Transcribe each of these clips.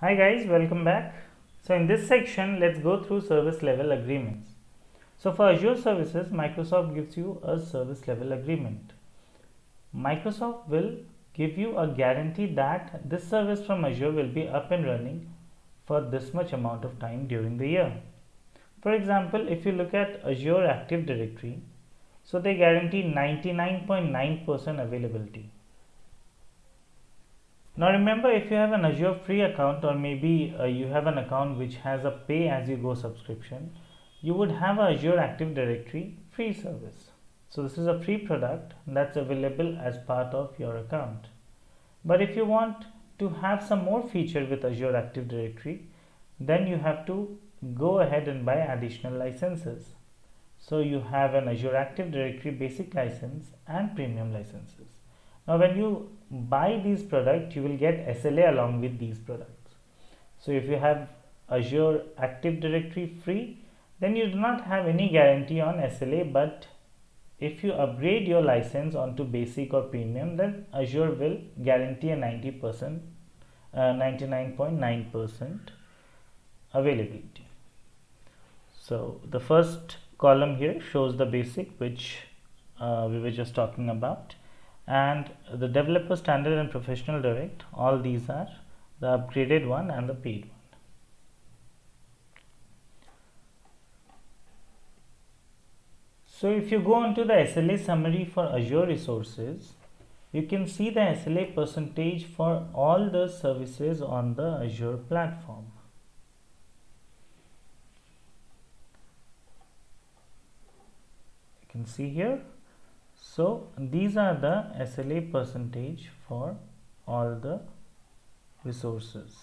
Hi guys, welcome back. So in this section, let's go through service level agreements. So for Azure services, Microsoft gives you a service level agreement. Microsoft will give you a guarantee that this service from Azure will be up and running for this much amount of time during the year. For example, if you look at Azure Active Directory, so they guarantee 99.9% availability. Now remember, if you have an Azure free account, or maybe you have an account which has a pay as you go subscription, you would have a Azure Active Directory free service. So this is a free product that's available as part of your account. But if you want to have some more feature with Azure Active Directory, then you have to go ahead and buy additional licenses. So you have an Azure Active Directory basic license and premium licenses. Now when you buy these products, you will get SLA along with these products. So if you have Azure Active Directory free, then you do not have any guarantee on SLA, but if you upgrade your license onto basic or premium, then Azure will guarantee a 90%, 99.9% availability. So the first column here shows the basic, which we were just talking about, and the developer standard and professional direct, all these are the upgraded one and the paid one. So if you go on to the SLA summary for Azure resources, you can see the SLA percentage for all the services on the Azure platform. You can see here. So these are the SLA percentage for all the resources.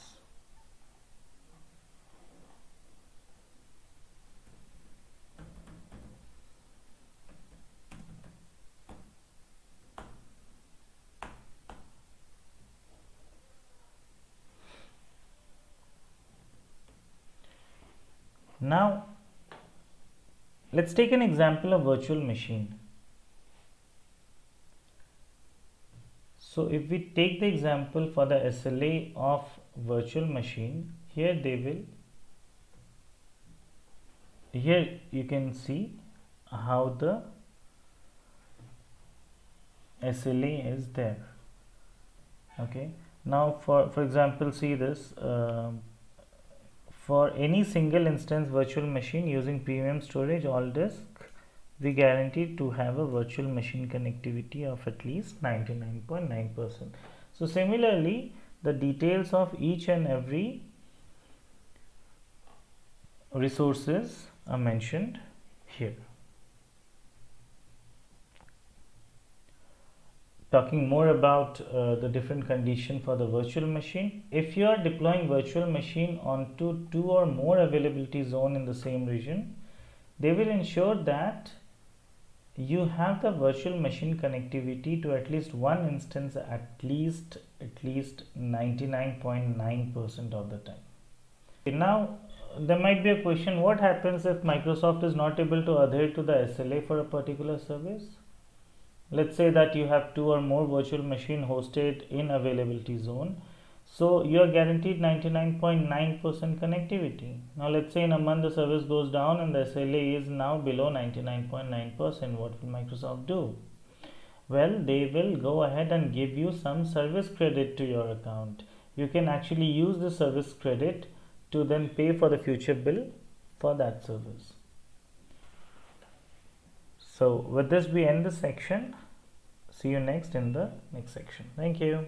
Now let's take an example of virtual machine. So if we take the example for the SLA of virtual machine, here you can see how the SLA is there. Okay, now for example, see this, for any single instance virtual machine using premium storage all disk, we guarantee to have a virtual machine connectivity of at least 99.9%. So similarly, the details of each and every resources are mentioned here. Talking more about the different condition for the virtual machine. If you are deploying virtual machine onto 2 or more availability zone in the same region, they will ensure that you have the virtual machine connectivity to at least one instance at least 99.9% of the time. Now there might be a question, what happens if Microsoft is not able to adhere to the SLA for a particular service? Let's say that you have 2 or more virtual machine hosted in availability zone. So you are guaranteed 99.9% connectivity. Now let's say in a month the service goes down and the SLA is now below 99.9%. What will Microsoft do? Well, they will go ahead and give you some service credit to your account. You can actually use the service credit to then pay for the future bill for that service. So with this we end this section. See you next in the next section. Thank you.